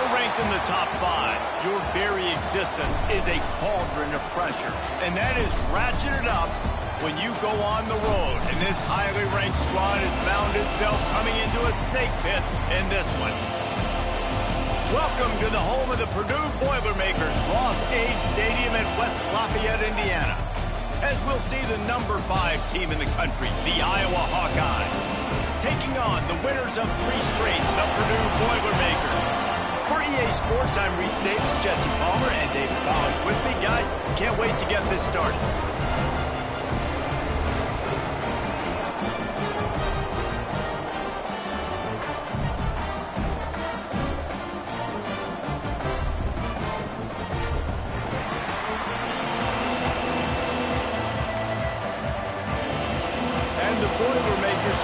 you're ranked in the top 5, your very existence is a cauldron of pressure. And that is ratcheted up when you go on the road. And this highly ranked squad has found itself coming into a snake pit in this one. Welcome to the home of the Purdue Boilermakers, Ross-Age Stadium in West Lafayette, Indiana. As we'll see the number 5 team in the country, the Iowa Hawkeyes, taking on the winners of 3 straight, the Purdue Boilermakers. For EA Sports, I'm Reese Davis, Jesse Palmer, and David Collins with me. Guys, can't wait to get this started.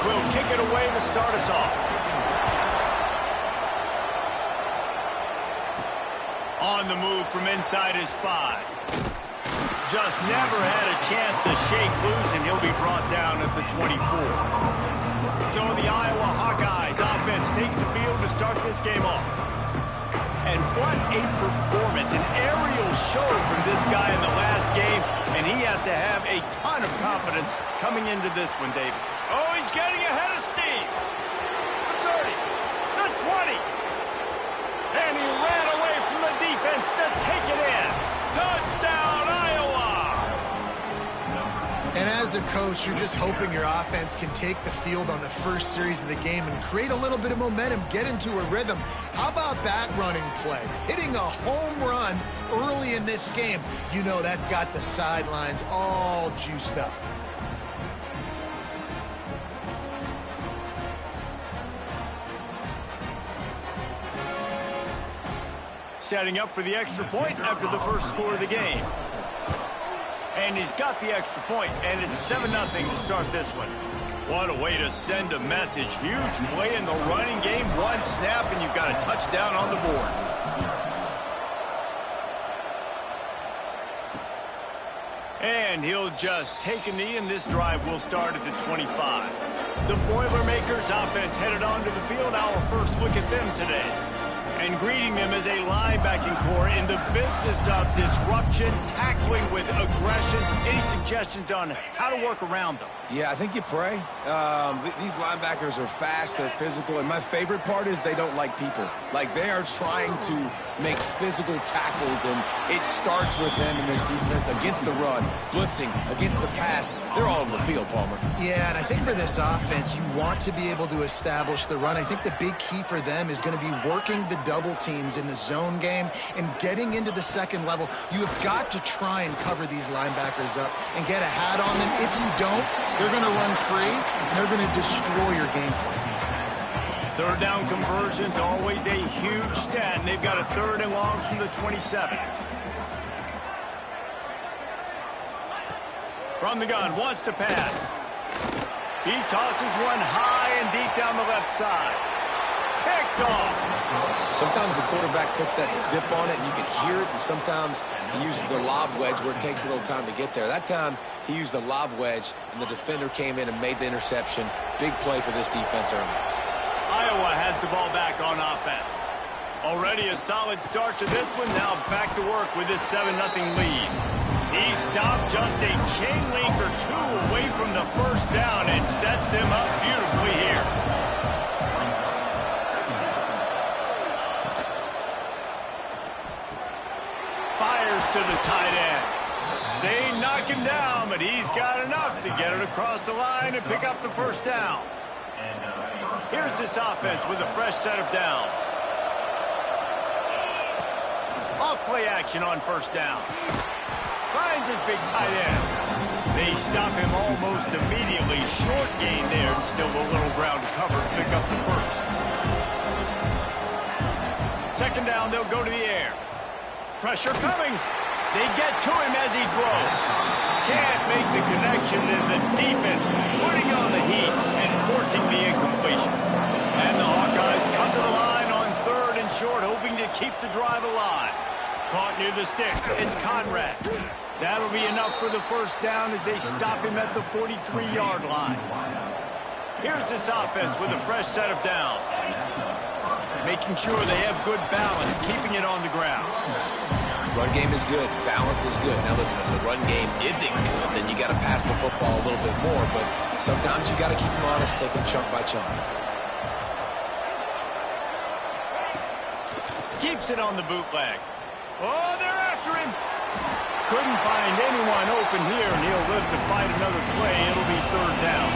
Will kick it away to start us off. On the move from inside his 5. Just never had a chance to shake loose, and he'll be brought down at the 24. So the Iowa Hawkeyes offense takes the field to start this game off. And what a performance, an aerial show from this guy in the last game, and he has to have a ton of confidence coming into this one, David. Oh, he's getting ahead of steam. The 30, the 20. And he ran away from the defense to take it in. Touchdown, Iowa! And as a coach, you're just hoping your offense can take the field on the first series of the game and create a little bit of momentum, get into a rhythm. How about that running play? Hitting a home run early in this game. You know that's got the sidelines all juiced up. Setting up for the extra point after the first score of the game. And he's got the extra point, and it's 7-0 to start this one. What a way to send a message. Huge play in the running game. One snap, and you've got a touchdown on the board. And he'll just take a knee, and this drive will start at the 25. The Boilermakers offense headed onto the field. Our first look at them today. And greeting them as a linebacking core in the business of disruption, tackling with aggression. Any suggestions on how to work around them? Yeah, I think you pray. These linebackers are fast, they're physical, and my favorite part is they don't like people. Like, they are trying to make physical tackles, and it starts with them in this defense against the run, blitzing, against the pass. They're all over the field, Palmer. Yeah, and I think for this offense, you want to be able to establish the run. I think the big key for them is going to be working the double teams in the zone game and getting into the second level. You have got to try and cover these linebackers up and get a hat on them. If you don't, they're going to run free, and they're going to destroy your game plan. Third down conversions, always a huge stat, and they've got a 3rd and long from the 27. From the gun, wants to pass. He tosses one high and deep down the left side. Picked off. Sometimes the quarterback puts that zip on it, and you can hear it, and sometimes he uses the lob wedge where it takes a little time to get there. That time, he used the lob wedge, and the defender came in and made the interception. Big play for this defense early. Iowa has the ball back on offense. Already a solid start to this one. Now back to work with this 7-0 lead. He stopped just a chain link or 2 away from the first down and sets them up beautifully here. Fires to the tight end. They knock him down, but he's got enough to get it across the line and pick up the first down. Here's this offense with a fresh set of downs. Off-play action on first down. Finds his big tight end. They stop him almost immediately. Short gain there, and still a little ground to cover to pick up the first. Second down, they'll go to the air. Pressure coming. They get to him as he throws. Can't make the connection, and the defense putting on the heat and forcing the incompletion. And the Hawkeyes come to the line on 3rd and short, hoping to keep the drive alive. Caught near the sticks. It's Conrad. That'll be enough for the first down as they stop him at the 43-yard line. Here's this offense with a fresh set of downs. making sure they have good balance, keeping it on the ground. Run game is good. Balance is good. Now listen, if the run game isn't good, then you got to pass the football a little bit more. But sometimes you got to keep them honest, take them chunk by chunk. Keeps it on the bootleg. Oh, they're after him. Couldn't find anyone open here, and he'll live to fight another play. It'll be third down.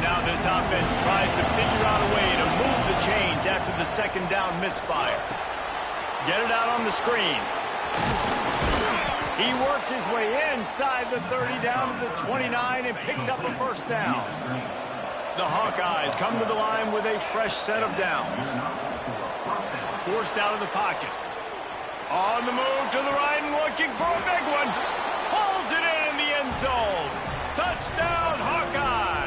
Now this offense tries to figure out a way to move the chains after the second down misfire. Get it out on the screen. He works his way inside the 30 down to the 29 and picks up a first down. The Hawkeyes come to the line with a fresh set of downs. Forced out of the pocket. On the move to the right and looking for a big one. Pulls it in the end zone. Touchdown, Hawkeye.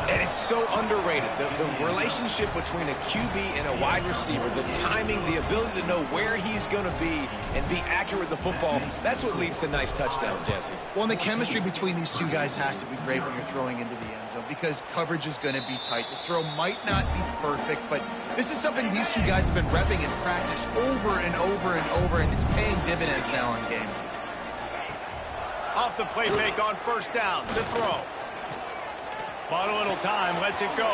And it's so underrated. The relationship between a QB and a wide receiver, the timing, the ability to know where he's going to be and be accurate with the football, that's what leads to nice touchdowns, Jesse. Well, and the chemistry between these two guys has to be great when you're throwing into the end zone because coverage is going to be tight. The throw might not be perfect, but this is something these two guys have been repping in practice over and over and over, and it's paying dividends now on game. Off the play fake on first down. The throw. Bought a little time. Lets it go.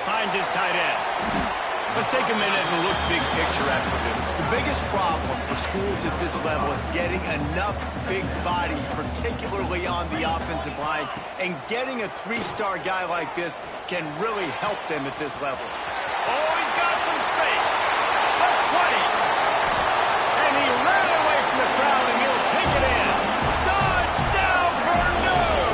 Finds his tight end. Let's take a minute and look big picture at Purdue. The biggest problem for schools at this level is getting enough big bodies, particularly on the offensive line, and getting a three-star guy like this can really help them at this level. Oh, he's got some space. The 20. And he ran away from the crowd, and he'll take it in. Touchdown, Purdue!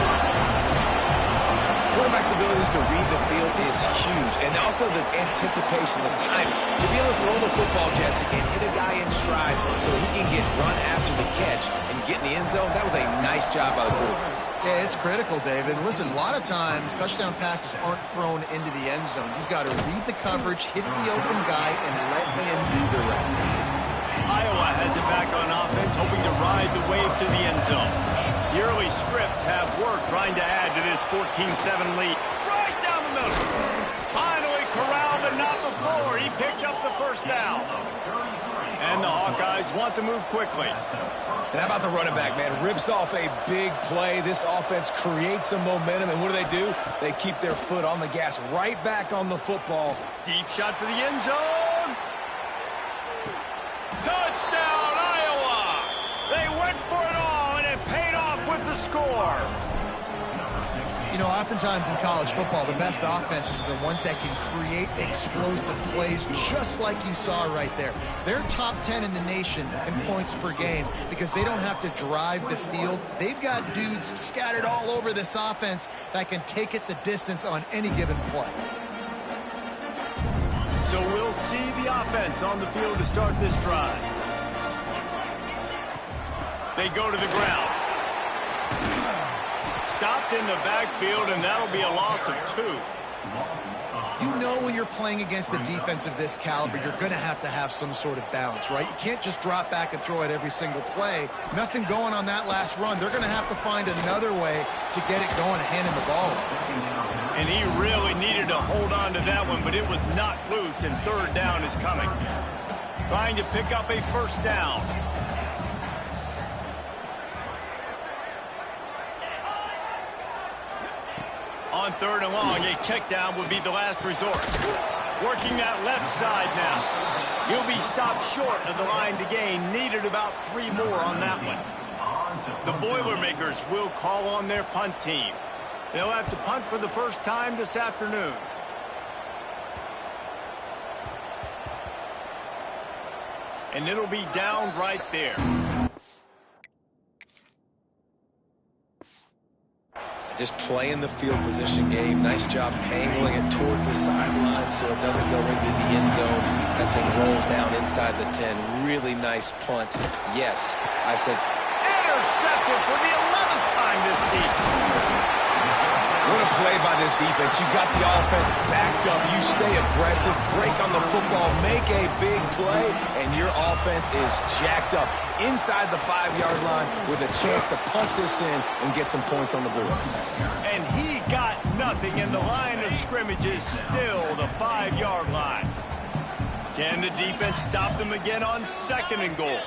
Quarterback's abilities to read the field is huge, and also the anticipation, the time to be able to throw the football, Jesse, and hit a guy in stride so he can get run after the catch and get in the end zone. That was a nice job by the quarterback. Yeah, it's critical, David. Listen, a lot of times touchdown passes aren't thrown into the end zone. You've got to read the coverage, hit the open guy, and let him do the rest. Iowa has it back on offense, hoping to ride the wave to the end zone. The early scripts have worked trying to add to this 14-7 lead. Right down the middle. Finally corralled, but not before. He picked up the first down. And the Hawkeyes want to move quickly. And how about the running back, man? Rips off a big play. This offense creates some momentum, and what do? They keep their foot on the gas right back on the football. Deep shot for the end zone. Touchdown, Iowa! They went for it all, and it paid off with the score. You know, oftentimes in college football, the best offenses are the ones that can create explosive plays just like you saw right there. They're top 10 in the nation in points per game because they don't have to drive the field. They've got dudes scattered all over this offense that can take it the distance on any given play. So we'll see the offense on the field to start this drive. They go to the ground. Stopped in the backfield, and that'll be a loss of 2. You know when you're playing against a defense of this caliber, you're going to have some sort of balance, right? You can't just drop back and throw it every single play. Nothing going on that last run. They're going to have to find another way to get it going and hand him the ball. And he really needed to hold on to that one, but it was not loose, and third down is coming. Trying to pick up a first down. On third and long, a check down would be the last resort. Working that left side now. He'll be stopped short of the line to gain. Needed about 3 more on that one. The Boilermakers will call on their punt team. They'll have to punt for the first time this afternoon. And it'll be down right there. Just playing the field position game. Nice job angling it towards the sideline so it doesn't go into the end zone. That thing rolls down inside the 10. Really nice punt. Yes, I said intercepted for the 11th time this season. What a play by this defense. You got the offense backed up. You stay aggressive, break on the football, make a big play, and your offense is jacked up inside the 5-yard line with a chance to punch this in and get some points on the board. And he got nothing, and the line of scrimmage is still the 5-yard line. Can the defense stop them again on 2nd and goal?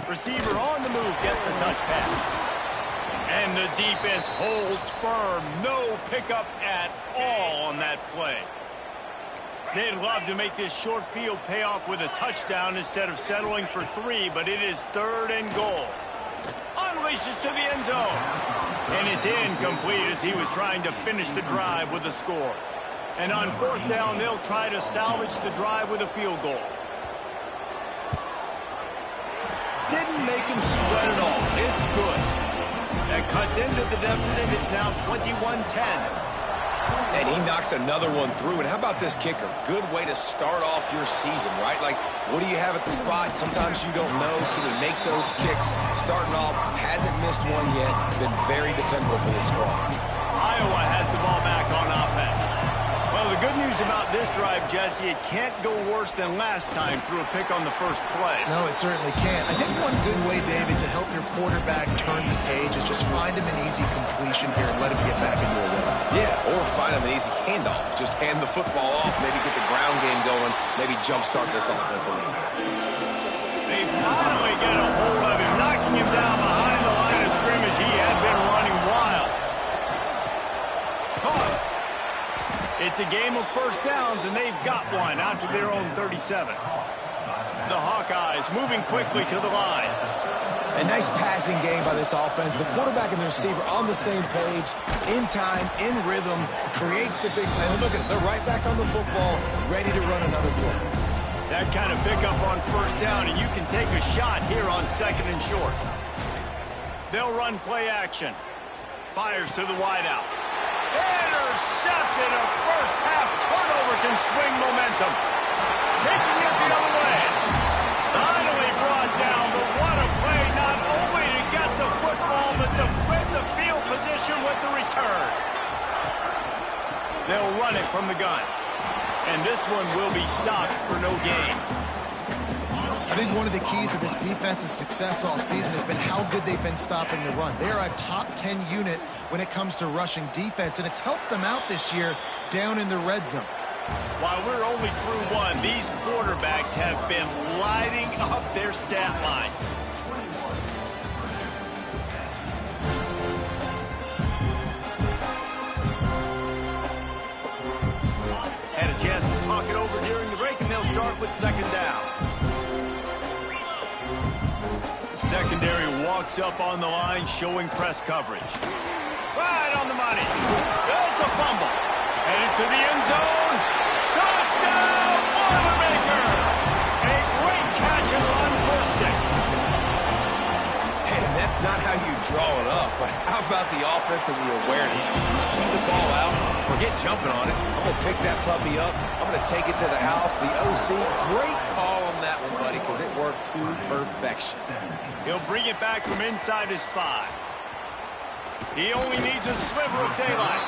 Receiver on the move gets the touch pass. And the defense holds firm. No pickup at all on that play. They'd love to make this short field pay off with a touchdown instead of settling for 3, but it is 3rd and goal. Unleashes to the end zone. And it's incomplete as he was trying to finish the drive with a score. And on 4th down, they'll try to salvage the drive with a field goal. Didn't make him sweat at all. It's good. That cuts into the deficit. It's now 21-10. And he knocks another one through. And how about this kicker? Good way to start off your season, right? Like, what do you have at the spot? Sometimes you don't know. Can he make those kicks? Starting off, hasn't missed one yet. Been very dependable for this squad. Iowa has the ball back on offense. Well, the good news about this drive, Jesse, it can't go worse than last time through a pick on the first play. No, it certainly can't. I think one good way, David, to help your quarterback turn the page is just find him an easy completion here and let him get back into a rhythm. Yeah, or find him an easy handoff. Just hand the football off, maybe get the ground game going, maybe jumpstart this offense a little bit. They finally get a hold of him, knocking him down behind the line of scrimmage. He had been running wild. Caught. It's a game of first downs, and they've got one out to their own 37. The Hawkeyes moving quickly to the line. A nice passing game by this offense. The quarterback and the receiver on the same page, in time, in rhythm, creates the big play. Look at it. They're right back on the football, ready to run another play. That kind of pickup on first down, and you can take a shot here on 2nd and short. They'll run play action. Fires to the wideout. Intercepted. A first-half turnover can swing momentum. Taking it the other way. Finally brought down, but what a play, not only to get the football, but to flip the field position with the return. They'll run it from the gun. And this one will be stopped for no gain. I think one of the keys to this defense's success all season has been how good they've been stopping the run. They're a top 10 unit when it comes to rushing defense, and it's helped them out this year down in the red zone. While we're only through one, these quarterbacks have been lighting up their stat line. Had a chance to talk it over during the break, and they'll start with 2nd down. Secondary walks up on the line, showing press coverage. Right on the money. It's a fumble. Headed to the end zone. Touchdown, Boilermaker! A great catch and run for 6. And that's not how you draw it up, but how about the offense and the awareness? You see the ball out, forget jumping on it. I'm going to pick that puppy up. I'm going to take it to the house. The OC, great call on that one, buddy, because it worked to perfection. He'll bring it back from inside his 5. He only needs a sliver of daylight.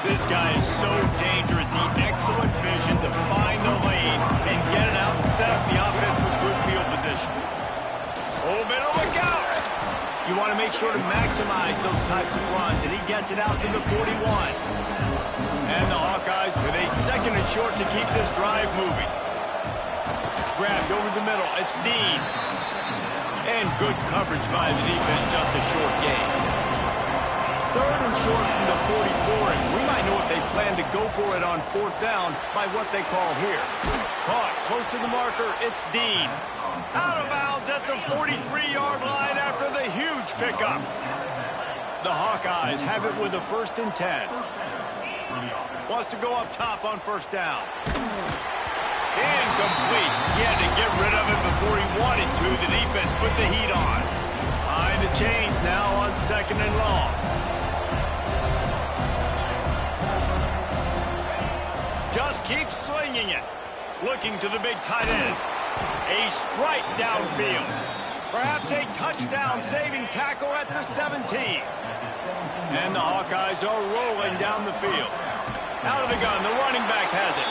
This guy is so dangerous. The excellent vision to find the lane and get it out and set up the offense with good field position. Oh, better look out. You want to make sure to maximize those types of runs, and he gets it out to the 41. And the Hawkeyes with a 2nd and short to keep this drive moving. Grabbed over the middle. It's Dean. And good coverage by the defense, just a short gain. 3rd and short from the 44, and we might know if they plan to go for it on 4th down by what they call here. Caught close to the marker, it's Dean. Out of bounds at the 43-yard line after the huge pickup. The Hawkeyes have it with a 1st and 10. Wants to go up top on 1st down. Incomplete. He had to get rid of it before he wanted to. The defense put the heat on. Behind the chains now on 2nd and long. Just keeps slinging it. Looking to the big tight end. A strike downfield. Perhaps a touchdown-saving tackle at the 17. And the Hawkeyes are rolling down the field. Out of the gun, the running back has it.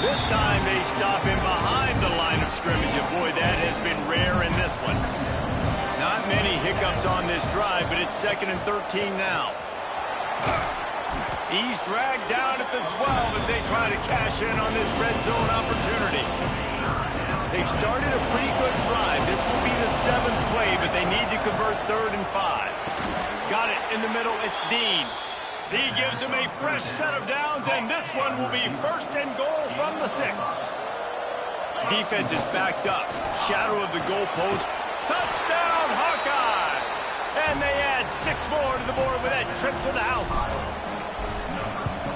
This time they stop him behind the line of scrimmage, and boy, that has been rare in this one. Not many hiccups on this drive, but it's 2nd and 13 now. He's dragged down at the 12 as they try to cash in on this red zone opportunity. They've started a pretty good drive. This will be the 7th play, but they need to convert 3rd and 5. Got it in the middle. It's Dean. He gives him a fresh set of downs, and this one will be 1st and goal from the 6. Defense is backed up. Shadow of the goalpost. Touchdown, Hawkeye! And they add 6 more to the board with that trip to the house.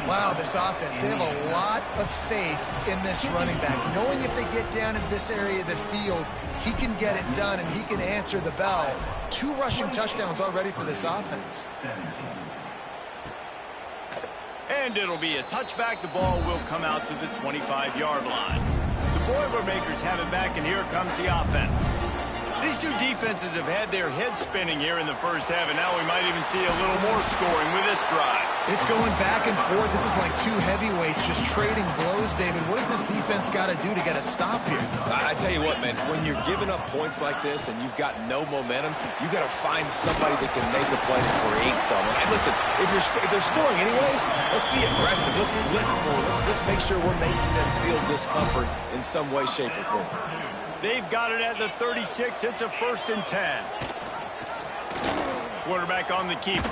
Wow, this offense, they have a lot of faith in this running back, knowing if they get down in this area of the field, he can get it done and he can answer the bell. 2 rushing touchdowns already for this offense. And it'll be a touchback. The ball will come out to the 25-yard line. The Boilermakers have it back, and here comes the offense. These two defenses have had their heads spinning here in the first half, and now we might even see a little more scoring with this drive. It's going back and forth. This is like 2 heavyweights just trading blows, David. What does this defense got to do to get a stop here? I tell you what, man, when you're giving up points like this and you've got no momentum, you got to find somebody that can make a play to create something. And listen, if they're scoring anyways, let's be aggressive. Let's blitz more. Let's make sure we're making them feel discomfort in some way, shape, or form. They've got it at the 36. It's a 1st and 10. Quarterback on the keeper.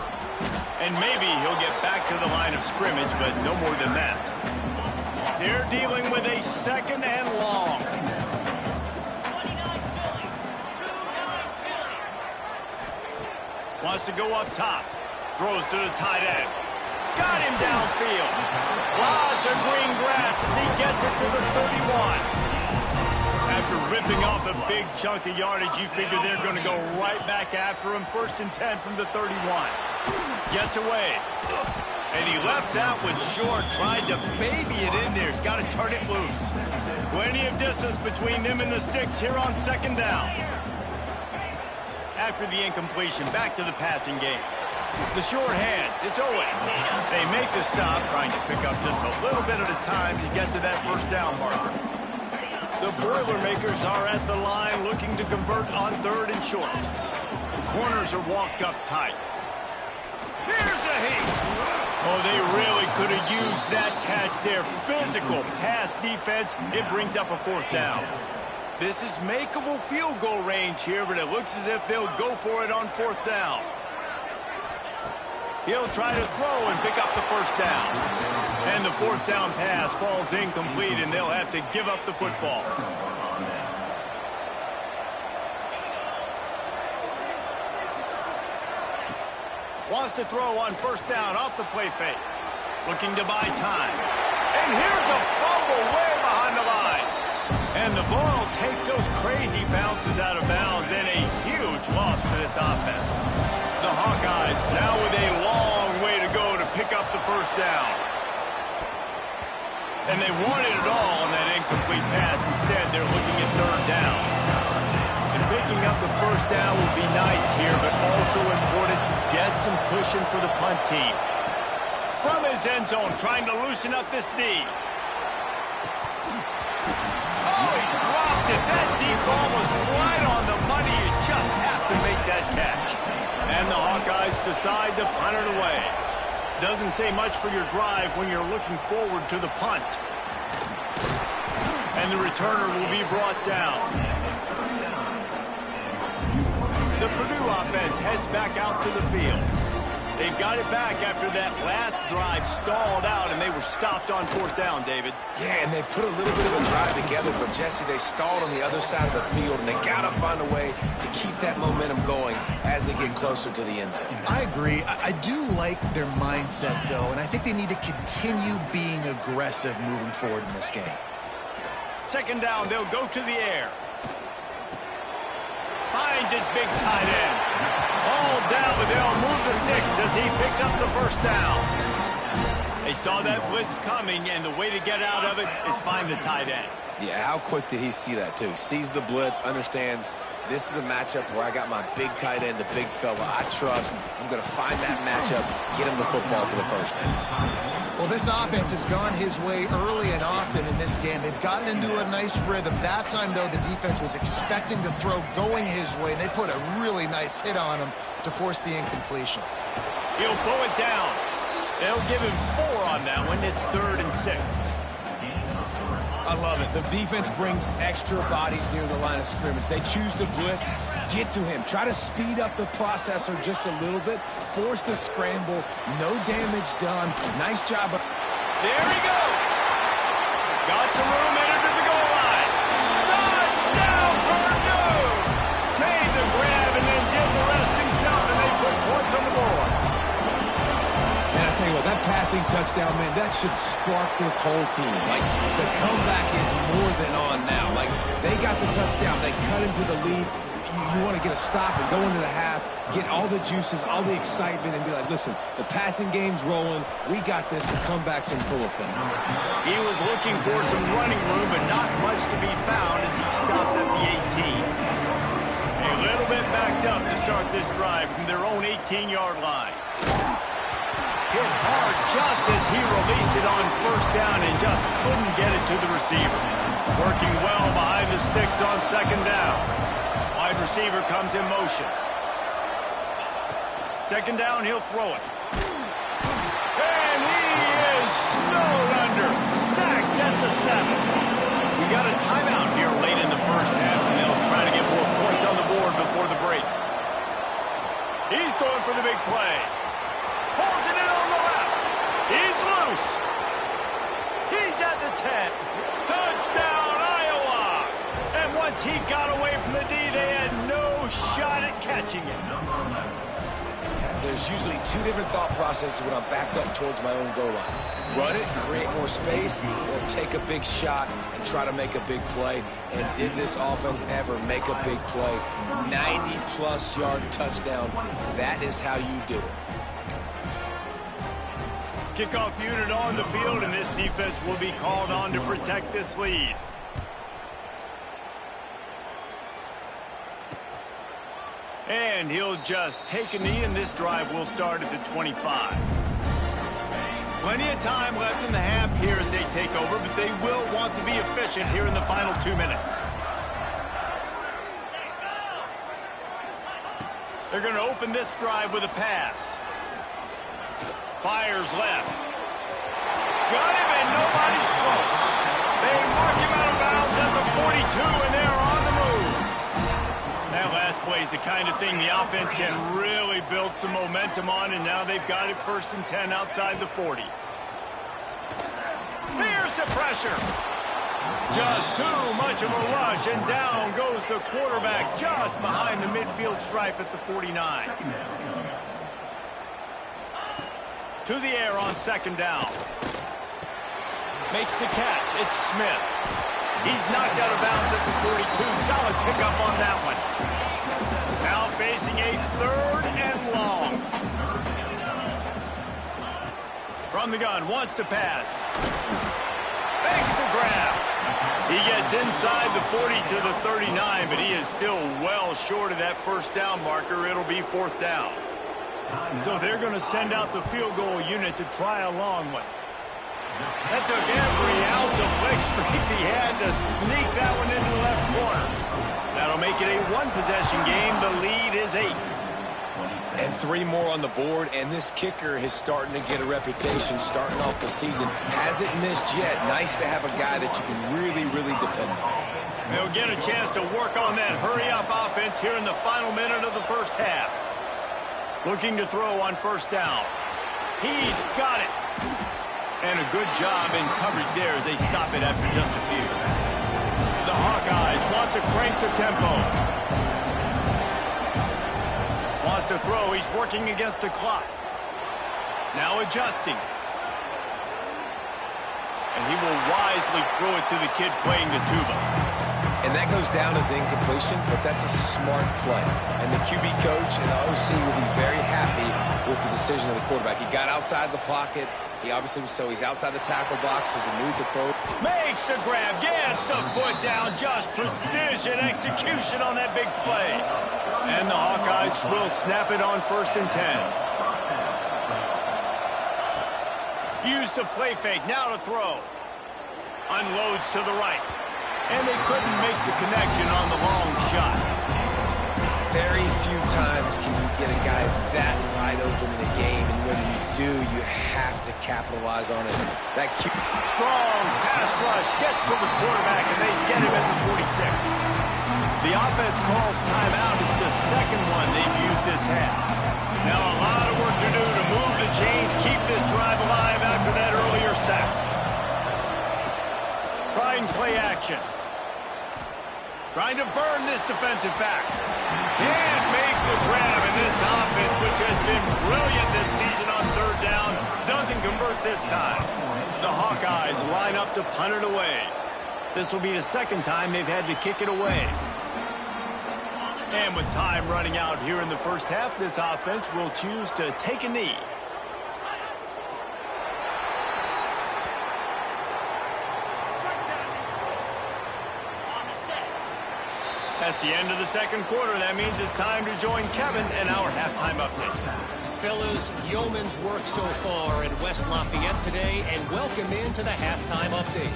And maybe he'll get back to the line of scrimmage, but no more than that. They're dealing with a 2nd and long. Wants to go up top. Throws to the tight end. Got him downfield. Lots of green grass as he gets it to the 31. After ripping off a big chunk of yardage, you figure they're going to go right back after him. 1st and 10 from the 31. Gets away. And he left that one short. Tried to baby it in there. He's got to turn it loose. Plenty of distance between them and the sticks here on 2nd down. After the incompletion, back to the passing game. The short hands. It's Owen. They make the stop, trying to pick up just a little bit at a time to get to that 1st down marker. The Boilermakers are at the line looking to convert on 3rd and short. The corners are walked up tight. Here's a heat. Oh, they really could have used that catch there. Physical pass defense. It brings up a 4th down. This is makeable field goal range here, but it looks as if they'll go for it on 4th down. He'll try to throw and pick up the 1st down. And the 4th down pass falls incomplete, and they'll have to give up the football. Wants to throw on 1st down off the play fake. Looking to buy time. And here's a fumble way behind the line. And the ball takes those crazy bounces out of bounds, and a huge loss for this offense. The Hawkeyes now with a long way to go to pick up the 1st down. And they wanted it all on that incomplete pass. Instead, they're looking at 3rd down. And picking up the 1st down will be nice here, but also important. Get some cushion for the punt team. From his end zone, trying to loosen up this D. Oh, he dropped it. That deep ball was right on the money. You just have to make that catch. And the Hawkeyes decide to punt it away. Doesn't say much for your drive when you're looking forward to the punt. And the returner will be brought down. The Purdue offense heads back out to the field. They've got it back after that last drive stalled out, and they were stopped on 4th down, David. Yeah, and they put a little bit of a drive together, but, Jesse, they stalled on the other side of the field, and they got to find a way to keep that momentum going as they get closer to the end zone. I agree. I do like their mindset, though, and I think they need to continue being aggressive moving forward in this game. 2nd down, they'll go to the air. Finds his big tight end. All down, but they'll move the sticks as he picks up the 1st down. They saw that blitz coming, and the way to get out of it is find the tight end. Yeah, how quick did he see that, too? Sees the blitz, understands this is a matchup where I got my big tight end, the big fella I trust. I'm going to find that matchup, get him the football for the first down. Well, this offense has gone his way early and often in this game. They've gotten into a nice rhythm. That time, though, the defense was expecting the throw going his way. They put a really nice hit on him to force the incompletion. He'll pull it down. They'll give him 4 on that one. It's 3rd and 6. I love it. The defense brings extra bodies near the line of scrimmage. They choose to blitz, get to him, try to speed up the processor just a little bit, force the scramble, no damage done. Nice job. There he goes. Got some room, entered to the goal line. Touchdown, Purdue! Made the grab and then did the rest himself, and they put points on the board. Man, I tell you what, that passing touchdown, man, that should spark this whole team. Like, the comeback is more than on now. Like, they got the touchdown. They cut into the lead. You want to get a stop and go into the half, get all the juices, all the excitement, and be like, listen, the passing game's rolling. We got this. The comeback's in full effect. He was looking for some running room, but not much to be found as he stopped at the 18. A little bit backed up to start this drive from their own 18-yard line. Hit hard just as he released it on first down and just couldn't get it to the receiver. Working well behind the sticks on second down. Wide receiver comes in motion. Second down, he'll throw it. And he is snowed under. Sacked at the 7. We got a timeout here late in the first half, and they'll try to get more points on the board before the break. He's going for the big play. Pulls it in on the left. He's loose. He's at the 10. Touchdown, Iowa. And once he got away from the D, they had no shot at catching him. There's usually 2 different thought processes when I'm backed up towards my own goal line. Run it, create more space, or take a big shot and try to make a big play. And did this offense ever make a big play? 90-plus yard touchdown. That is how you do it. Kickoff unit on the field, and this defense will be called on to protect this lead. And he'll just take a knee, and this drive will start at the 25. Plenty of time left in the half here as they take over, but they will want to be efficient here in the final 2 minutes. They're going to open this drive with a pass. Fires left. Got him, and nobody's close. They mark him out of bounds at the 42, and they're on the move. That last play is the kind of thing the offense can really build some momentum on, and now they've got it 1st and 10 outside the 40. Here's the pressure. Just too much of a rush, and down goes the quarterback just behind the midfield stripe at the 49. To the air on second down. Makes the catch. It's Smith. He's knocked out of bounds at the 42. Solid pickup on that one. Now facing a 3rd and long. From the gun, wants to pass. Makes the grab. He gets inside the 40 to the 39, but he is still well short of that first down marker. It'll be 4th down. So they're going to send out the field goal unit to try a long one. That took every ounce of leg strength he had to sneak that one into the left corner. That'll make it a 1-possession game. The lead is 8. And 3 more on the board, and this kicker is starting to get a reputation starting off the season. Hasn't missed yet. Nice to have a guy that you can really, really depend on. They'll get a chance to work on that hurry-up offense here in the final minute of the first half. Looking to throw on first down. He's got it. And a good job in coverage there as they stop it after just a few. The Hawkeyes want to crank the tempo. Wants to throw. He's working against the clock. Now adjusting. And he will wisely throw it to the kid playing the tuba. And that goes down as incompletion, but that's a smart play. And the QB coach and the OC will be very happy with the decision of the quarterback. He got outside the pocket. He obviously was he's outside the tackle box as he knew he could throw. Makes the grab, gets the foot down, just precision execution on that big play. And the Hawkeyes will snap it on 1st and 10. Use the play fake, now to throw. Unloads to the right. And they couldn't make the connection on the long shot. Very few times can you get a guy that wide open in a game, and when you do, you have to capitalize on it. That strong pass rush gets to the quarterback, and they get him at the 46. The offense calls timeout. It's the second one they've used this half. Now a lot of work to do to move the chains, keep this drive alive after that earlier sack. Trying play action. Trying to burn this defensive back. Can't make the grab, in this offense, which has been brilliant this season on 3rd down, doesn't convert this time. The Hawkeyes line up to punt it away. This will be the second time they've had to kick it away. And with time running out here in the first half, this offense will choose to take a knee. That's the end of the second quarter. That means it's time to join Kevin in our halftime update. Fellas, yeoman's work so far in West Lafayette today, and welcome into the halftime update.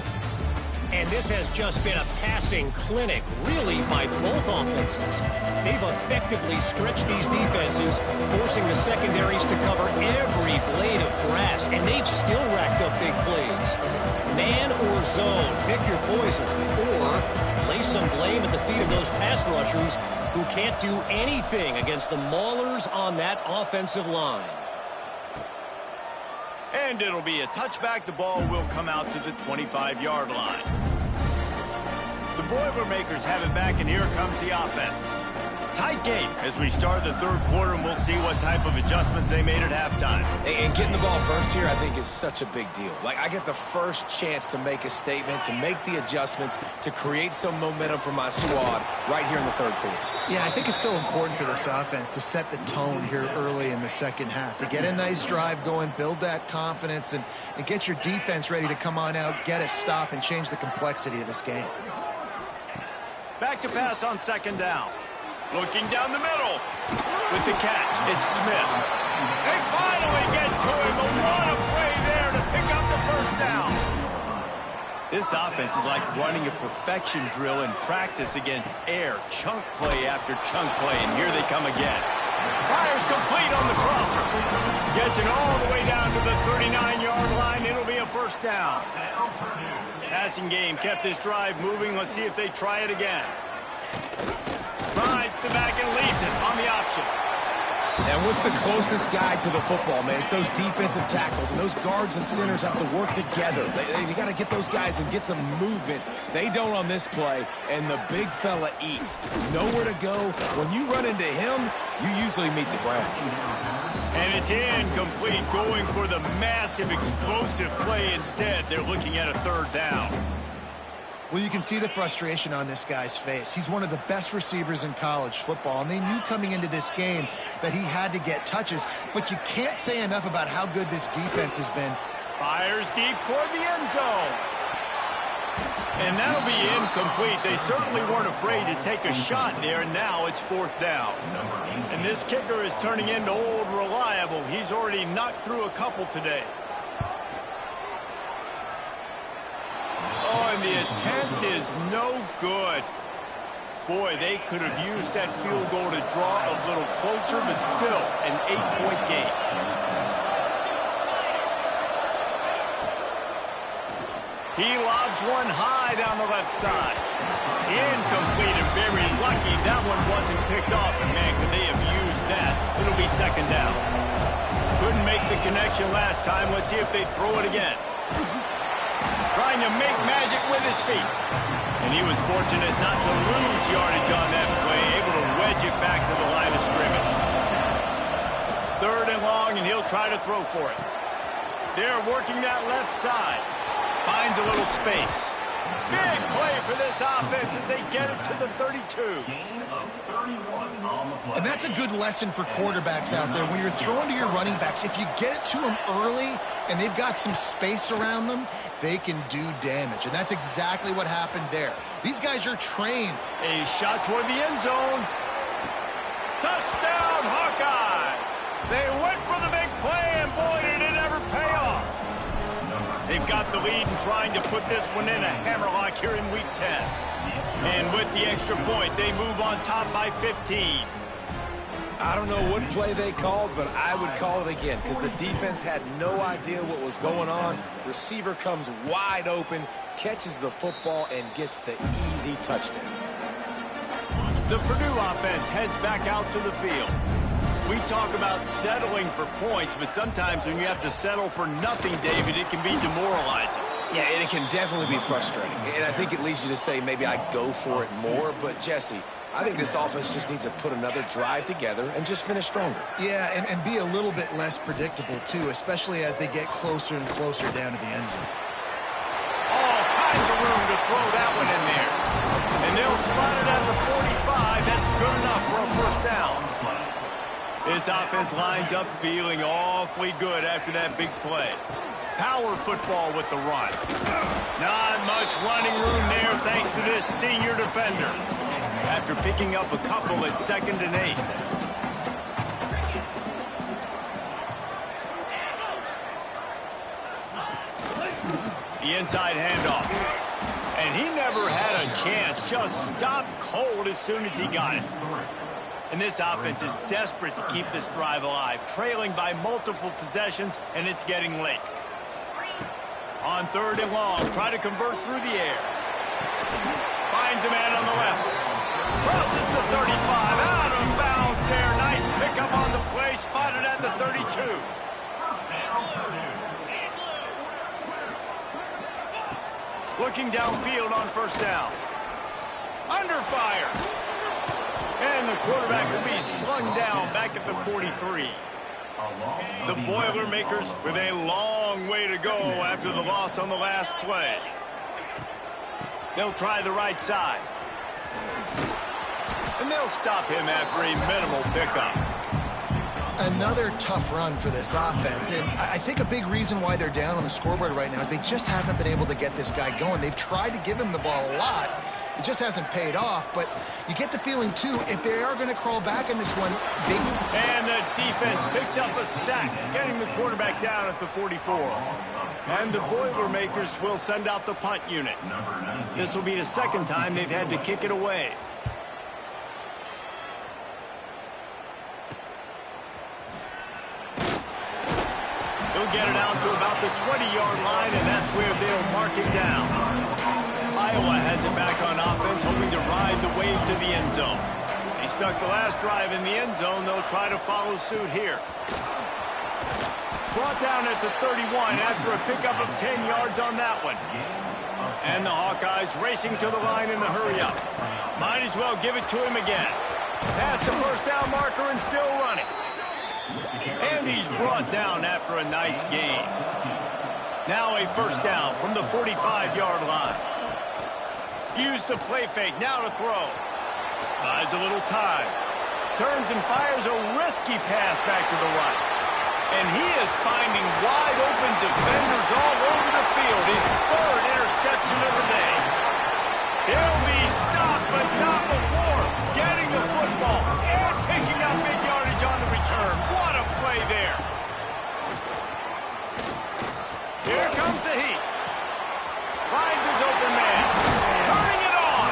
And this has just been a passing clinic, really, by both offenses. They've effectively stretched these defenses, forcing the secondaries to cover every blade of grass, and they've still racked up big plays. Man or zone, pick your poison, or lay some blame at the feet of those pass rushers who can't do anything against the maulers on that offensive line. And it'll be a touchback. The ball will come out to the 25-yard line. The Boilermakers have it back, and here comes the offense. Tight game as we start the third quarter, and we'll see what type of adjustments they made at halftime. And getting the ball first here, I think, is such a big deal. Like, I get the first chance to make a statement, to make the adjustments, to create some momentum for my squad right here in the third quarter. Yeah, I think it's so important for this offense to set the tone here early in the second half, to get a nice drive going, build that confidence, and get your defense ready to come on out, get a stop, and change the complexity of this game. Back to pass on 2nd down. Looking down the middle with the catch. It's Smith. They finally get to him, but what a play there to pick up the 1st down. This offense is like running a perfection drill in practice against air. Chunk play after chunk play, and here they come again. Fires complete on the crosser. Gets it all the way down to the 39-yard line. It'll be a 1st down. Passing game kept this drive moving. Let's see if they try it again. Rides the back and leaves it on the option. And what's the closest guy to the football, man? It's those defensive tackles, and those guards and centers have to work together. They got to get those guys and get some movement. They don't on this play, and the big fella eats. Nowhere to go. When you run into him, you usually meet the ground. And it's incomplete, going for the massive explosive play instead. They're looking at a 3rd down. Well, you can see the frustration on this guy's face. He's one of the best receivers in college football, and they knew coming into this game that he had to get touches, but you can't say enough about how good this defense has been. Fires deep toward the end zone. And that'll be incomplete. They certainly weren't afraid to take a shot there, and now it's 4th down. And this kicker is turning into old reliable. He's already knocked through a couple today. Oh, and the attempt is no good. Boy, they could have used that field goal to draw a little closer, but still an 8-point game. He lobs one high down the left side. Incomplete, and very lucky that one wasn't picked off. And man, could they have used that? It'll be 2nd down. Couldn't make the connection last time. Let's see if they throw it again. Trying to make magic with his feet. And he was fortunate not to lose yardage on that play, able to wedge it back to the line of scrimmage. 3rd and long, and he'll try to throw for it. They're working that left side. Finds a little space. Big play for this offense as they get it to the 32. And that's a good lesson for quarterbacks out there. When you're throwing to your running backs, if you get it to them early and they've got some space around them, they can do damage. And that's exactly what happened there. These guys are trained. A shot toward the end zone. Touchdown, Hawkeyes! They went for the big play, and boy, did it ever pay off. They've got the lead and trying to put this one in a hammerlock here in Week 10. And with the extra point, they move on top by 15. I don't know what play they called, but I would call it again because the defense had no idea what was going on. Receiver comes wide open, catches the football, and gets the easy touchdown. The Purdue offense heads back out to the field. We talk about settling for points, but sometimes when you have to settle for nothing, David, it can be demoralizing. Yeah, and it can definitely be frustrating. And I think it leads you to say maybe I go for it more. But, Jesse, I think this offense just needs to put another drive together and just finish stronger. Yeah, and be a little bit less predictable, too, especially as they get closer and closer down to the end zone. All kinds of room to throw that one in there. And they'll spot it at the 45. That's good enough for a first down. This offense lines up feeling awfully good after that big play. Power football with the run. Not much running room there thanks to this senior defender. After picking up a couple at 2nd and 8. The inside handoff. And he never had a chance. Just stopped cold as soon as he got it. And this offense is desperate to keep this drive alive, trailing by multiple possessions, and it's getting late. On 3rd and long, try to convert through the air. Finds a man on the left. Crosses the 35, out of bounds there. Nice pickup on the play, spotted at the 32. Looking downfield on first down. Under fire. And the quarterback will be slung down back at the 43. The Boilermakers with a long way to go after the loss on the last play. They'll try the right side. And they'll stop him after a minimal pickup. Another tough run for this offense, and I think a big reason why they're down on the scoreboard right now is they just haven't been able to get this guy going. They've tried to give him the ball a lot. It just hasn't paid off, but you get the feeling, too, if they are going to crawl back in this one, they... And the defense picks up a sack, getting the quarterback down at the 44. And the Boilermakers will send out the punt unit. This will be the second time they've had to kick it away. He'll get it out to about the 20-yard line, and that's where they'll mark him down. Iowa has it back on offense, hoping to ride the wave to the end zone. They stuck the last drive in the end zone. They'll try to follow suit here. Brought down at the 31 after a pickup of 10 yards on that one. And the Hawkeyes racing to the line in the hurry-up. Might as well give it to him again. Past the first down marker and still running. And he's brought down after a nice gain. Now a first down from the 45-yard line. Use the play fake, now to throw. Buys a little time. Turns and fires a risky pass back to the right. And he is finding wide open defenders all over the field. His 3rd interception of the day. He'll be stopped, but not before getting the football and picking up big yardage on the return. What a play there. Here comes the heat. Finds his open man. Turning it on.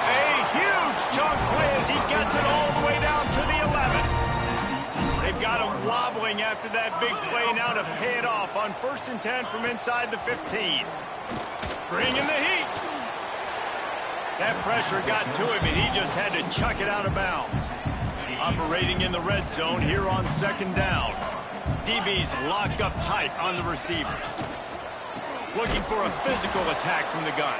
A huge chunk play as he gets it all the way down to the 11. They've got him wobbling after that big play now to pay it off on 1st and 10 from inside the 15. Bringing the heat. That pressure got to him, and he just had to chuck it out of bounds. Operating in the red zone here on 2nd down. DB's locked up tight on the receivers. Looking for a physical attack from the gun.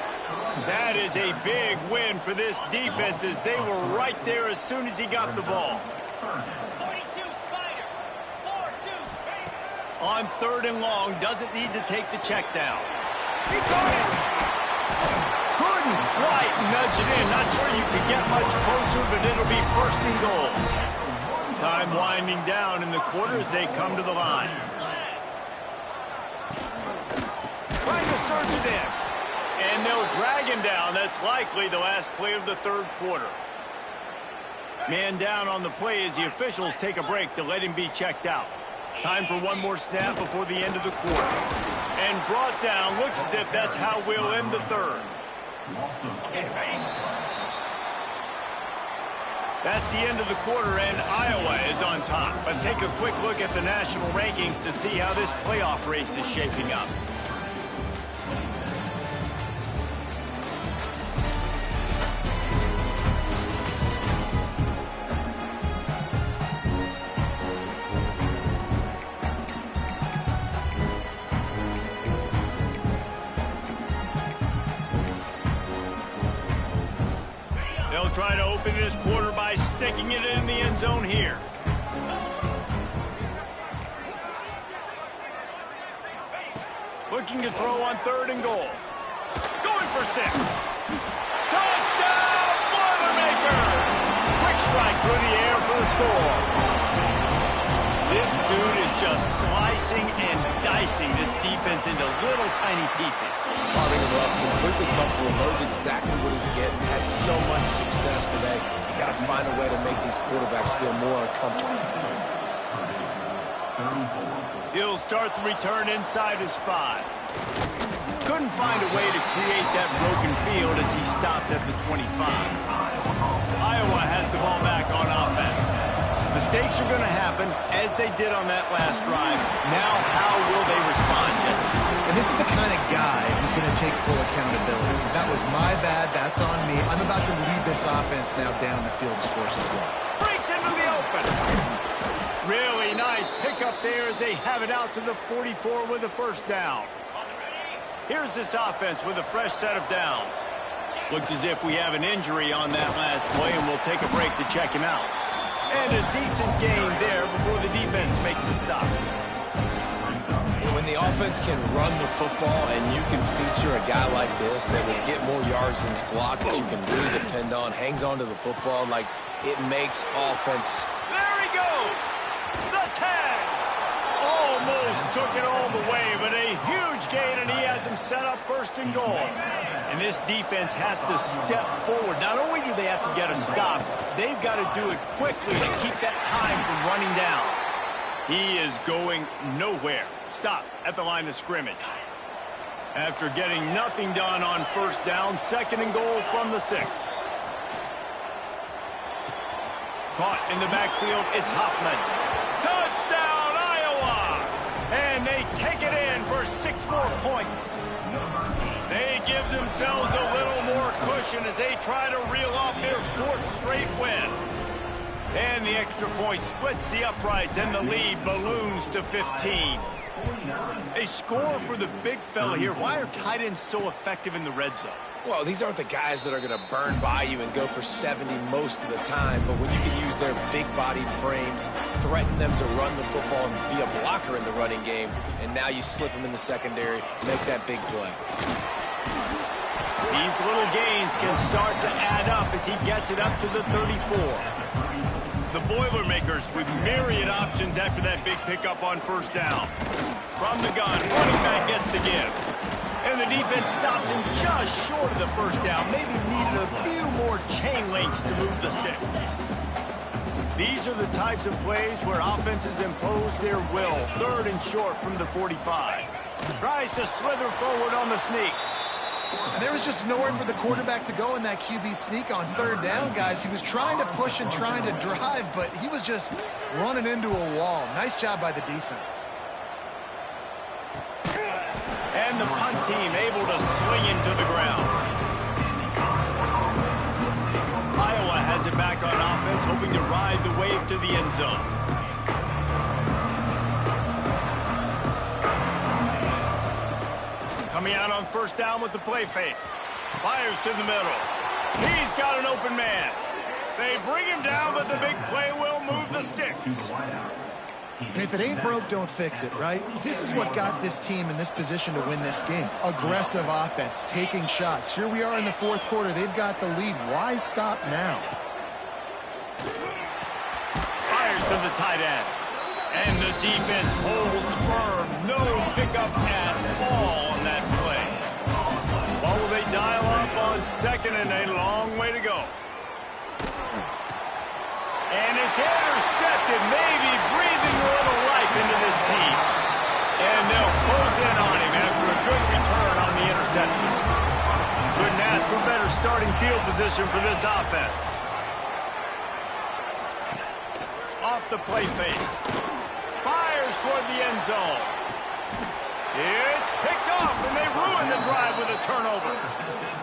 That is a big win for this defense as they were right there as soon as he got the ball. 42 Spider. 4-2. On 3rd and long, doesn't need to take the check down. He caught it. launch it in. Not sure you could get much closer, but it'll be first and goal. Time winding down in the quarter as they come to the line. Trying to surge it in. And they'll drag him down. That's likely the last play of the third quarter. Man down on the play as the officials take a break to let him be checked out. Time for one more snap before the end of the quarter. And brought down. Looks as if that's how we'll end the third. That's the end of the quarter, and Iowa is on top. Let's take a quick look at the national rankings to see how this playoff race is shaping up. They'll try to open this quarter by sticking it in the end zone here. Looking to throw on third and goal. Going for 6. Touchdown, Boilermaker! Quick strike through the air for the score. This dude is just slicing and dicing this defense into little tiny pieces. Carving him up, completely comfortable, knows exactly what he's getting, had so much success today. You got to find a way to make these quarterbacks feel more uncomfortable. He'll start the return inside his 5. Couldn't find a way to create that broken field as he stopped at the 25. Iowa has the ball back on offense. Mistakes are going to happen, as they did on that last drive. Now, how will they respond, Jesse? And this is the kind of guy who's going to take full accountability. That was my bad. That's on me. I'm about to lead this offense now down the field and score some points. Breaks into the open. Really nice pickup there as they have it out to the 44 with a first down. Here's this offense with a fresh set of downs. Looks as if we have an injury on that last play, and we'll take a break to check him out. And a decent gain there before the defense makes the stop. When the offense can run the football and you can feature a guy like this that will get more yards than his block that you can really depend on, hangs onto the football, like it makes offense. There he goes. The tag. Almost took it all the way, but a huge gain, and he has him set up first and goal. And this defense has to step forward. Not only do they have to get a stop, they've got to do it quickly to keep that time from running down. He is going nowhere. Stop at the line of scrimmage. After getting nothing done on first down, second and goal from the 6. Caught in the backfield, it's Hoffman. Touchdown, Iowa! And they take it in for 6 more points. They give themselves a little more cushion as they try to reel off their 4th straight win. And the extra point splits the uprights, and the lead balloons to 15. A score for the big fella here. Why are tight ends so effective in the red zone? Well, these aren't the guys that are going to burn by you and go for 70 most of the time, but when you can use their big-bodied frames, threaten them to run the football and be a blocker in the running game, and now you slip them in the secondary, make that big play. These little gains can start to add up as he gets it up to the 34. The Boilermakers with myriad options after that big pickup on first down. From the gun, running back gets to give. And the defense stops him just short of the first down. Maybe needed a few more chain links to move the sticks. These are the types of plays where offenses impose their will. Third and short from the 45. Tries to slither forward on the sneak. And there was just nowhere for the quarterback to go in that QB sneak on third down, guys. He was trying to push and trying to drive, but he was just running into a wall. Nice job by the defense. And the punt team able to swing him to the ground. Iowa has it back on offense, hoping to ride the wave to the end zone. Coming out on first down with the play fake. Fires to the middle. He's got an open man. They bring him down, but the big play will move the sticks. And if it ain't broke, don't fix it, right? This is what got this team in this position to win this game. Aggressive offense, taking shots. Here we are in the fourth quarter. They've got the lead. Why stop now? Fires to the tight end. And the defense holds firm. No pickup at all on that play. What will they dial up on second and a long way to go? And it's intercepted, maybe breathing a little life into this team. And they'll close in on him after a good return on the interception. Couldn't ask for better starting field position for this offense. Off the play fake. Fires toward the end zone. It's picked off, and they ruin the drive with a turnover.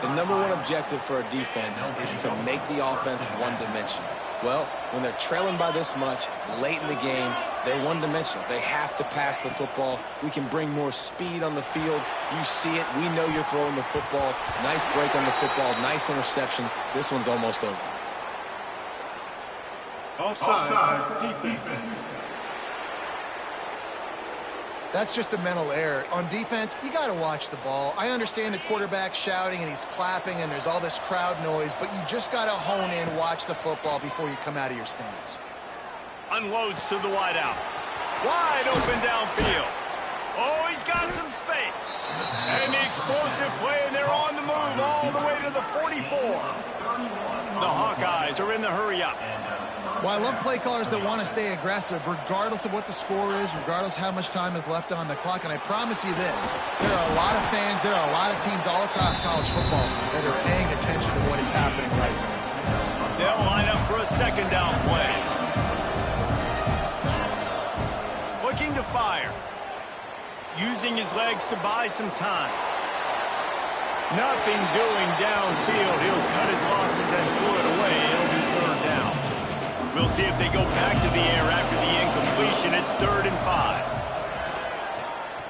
The number one objective for a defense is to make the offense one-dimensional. Well, when they're trailing by this much, late in the game, they're one-dimensional. They have to pass the football. We can bring more speed on the field. You see it. We know you're throwing the football. Nice break on the football. Nice interception. This one's almost over. Offside, defense. That's just a mental error. On defense, you got to watch the ball. I understand the quarterback shouting and he's clapping and there's all this crowd noise, but you just got to hone in, watch the football before you come out of your stance. Unloads to the wideout. Wide open downfield. Oh, he's got some space. And the explosive play, and they're on the move all the way to the 44. The Hawkeyes are in the hurry-up. Well, I love play callers that want to stay aggressive, regardless of what the score is, regardless how much time is left on the clock. And I promise you this, there are a lot of fans, there are a lot of teams all across college football that are paying attention to what is happening right now. They'll line up for a second down play. Looking to fire. Using his legs to buy some time. Nothing doing downfield. He'll cut his losses and pull it away. It'll be third down. We'll see if they go back to the air after the incompletion. It's 3rd and 5.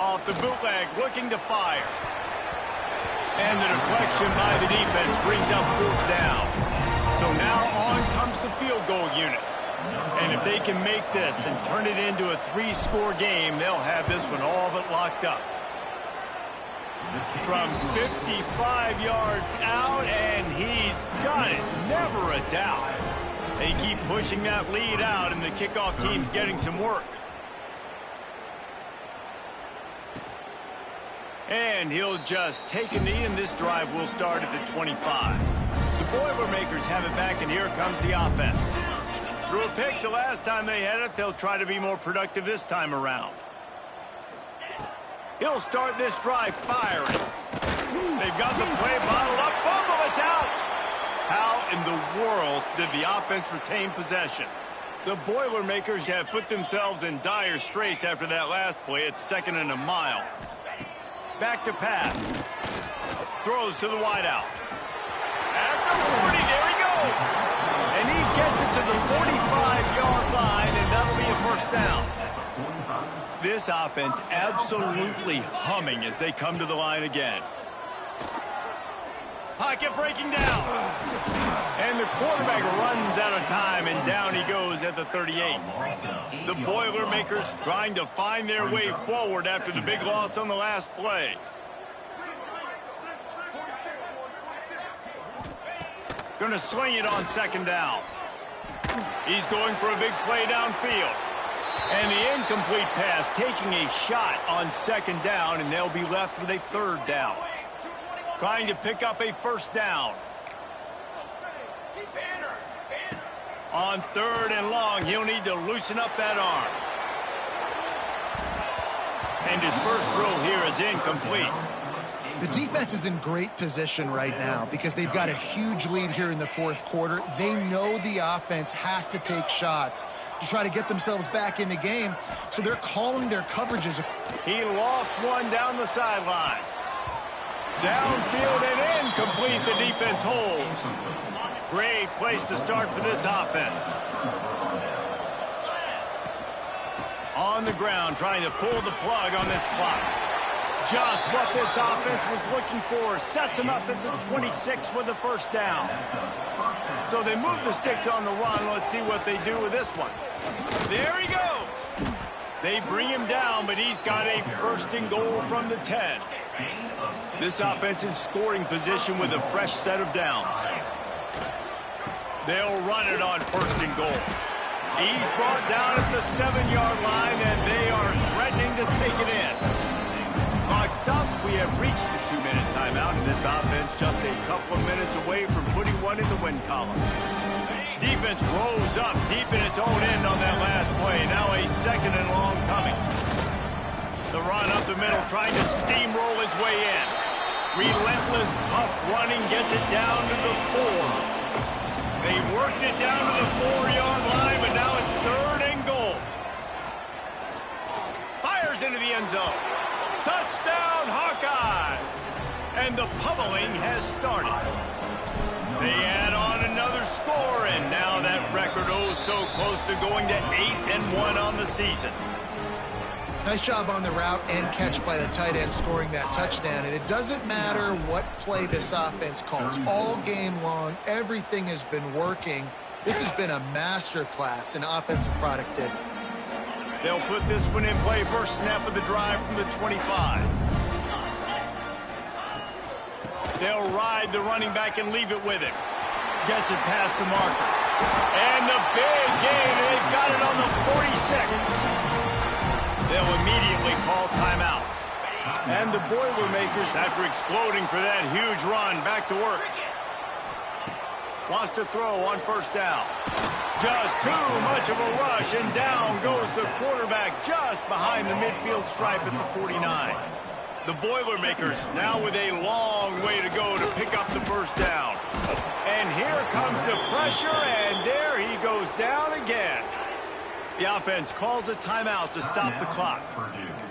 Off the bootleg, looking to fire. And the deflection by the defense brings up 4th down. So now on comes the field goal unit. And if they can make this and turn it into a 3-score game, they'll have this one all but locked up. From 55 yards out, and he's got it. Never a doubt. They keep pushing that lead out, and the kickoff team's getting some work. And he'll just take a knee, and this drive will start at the 25. The Boilermakers have it back, and here comes the offense. Threw a pick the last time they had it. They'll try to be more productive this time around. He'll start this drive firing. They've got the play bottled up. Fumble, it's out. How in the world did the offense retain possession? The Boilermakers have put themselves in dire straits after that last play. It's 2nd and a mile. Back to pass. Throws to the wideout. At the 40, there he goes. And he gets it to the 45-yard line, and that'll be a first down. This offense absolutely humming as they come to the line again. Pocket breaking down. And the quarterback runs out of time, and down he goes at the 38. The Boilermakers trying to find their way forward after the big loss on the last play. Going to sling it on 2nd down. He's going for a big play downfield. And the incomplete pass taking a shot on 2nd down, and they'll be left with a 3rd down. Trying to pick up a first down. On 3rd and long, he'll need to loosen up that arm. And his first throw here is incomplete. The defense is in great position right now because they've got a huge lead here in the 4th quarter. They know the offense has to take shots to try to get themselves back in the game, so they're calling their coverages. He lofts one down the sideline. Downfield and incomplete, the defense holds. Great place to start for this offense. On the ground, trying to pull the plug on this clock. Just what this offense was looking for. Sets him up at the 26 with the first down. So they move the sticks on the run. Let's see what they do with this one. There he goes. They bring him down, but he's got a first and goal from the 10. This offense in scoring position with a fresh set of downs. They'll run it on first and goal. He's brought down at the 7-yard line, and they are threatening to take it in. Clock stops. We have reached the 2-minute timeout, and this offense just a couple of minutes away from putting one in the win column. Defense rose up deep in its own end on that last play. Now a second and long coming. The run up the middle, trying to steamroll his way in. Relentless, tough running gets it down to the 4. They worked it down to the 4-yard line, but now it's third and goal. Fires into the end zone. Touchdown, Hawkeyes! And the pummeling has started. They add on another score, and now that record so close to going to 8-1 on the season. Nice job on the route and catch by the tight end scoring that touchdown. And it doesn't matter what play this offense calls. All game long, everything has been working. This has been a master class in offensive productivity. They'll put this one in play. First snap of the drive from the 25. They'll ride the running back and leave it with him. Gets it past the marker. And the big gain. They've got it on the 46. They'll immediately call timeout. And the Boilermakers, after exploding for that huge run, back to work. Wants to throw on first down. Just too much of a rush, and down goes the quarterback just behind the midfield stripe at the 49. The Boilermakers now with a long way to go to pick up the first down. And here comes the pressure, and there he goes down again. The offense calls a timeout to stop the clock.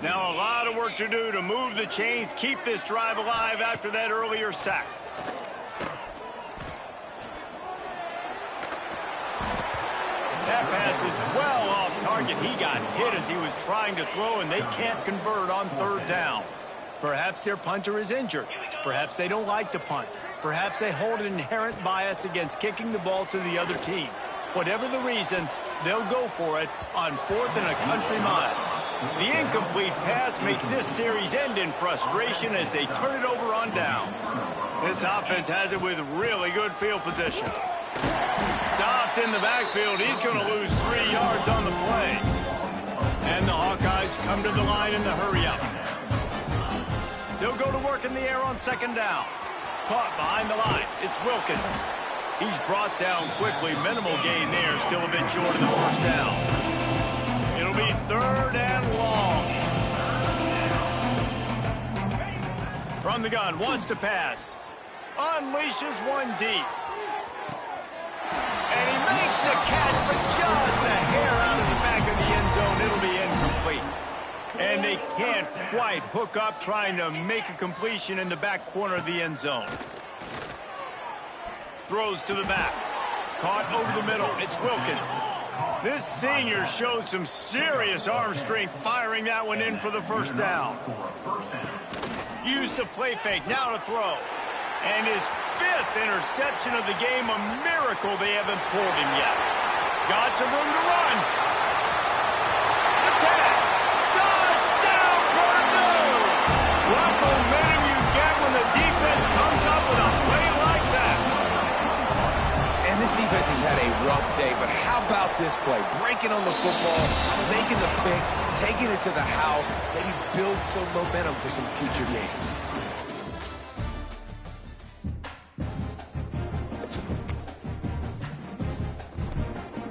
Now a lot of work to do to move the chains, keep this drive alive after that earlier sack. That pass is well off target. He got hit as he was trying to throw, and they can't convert on third down. Perhaps their punter is injured. Perhaps they don't like to punt. Perhaps they hold an inherent bias against kicking the ball to the other team. Whatever the reason, they'll go for it on 4th and a country mile. The incomplete pass makes this series end in frustration as they turn it over on downs. This offense has it with really good field position. Stopped in the backfield. He's going to lose 3 yards on the play. And the Hawkeyes come to the line in the hurry-up. They'll go to work in the air on second down. Caught behind the line. It's Wilkins. He's brought down quickly. Minimal gain there. Still a bit short of the first down. It'll be third and long. From the gun. Wants to pass. Unleashes one deep. And he makes the catch, but just a hair out of the back of the end zone. It'll be incomplete. And they can't quite hook up trying to make a completion in the back corner of the end zone. Throws to the back. Caught over the middle. It's Wilkins. This senior shows some serious arm strength firing that one in for the first down. Used the play fake. Now to throw. And his 5th interception of the game, a miracle they haven't pulled him yet. Got some room to run. Attack! Touchdown, Purdue! What momentum you get when the defense comes up with a play like that. And this defense has had a rough day, but how about this play? Breaking on the football, making the pick, taking it to the house, maybe build some momentum for some future games.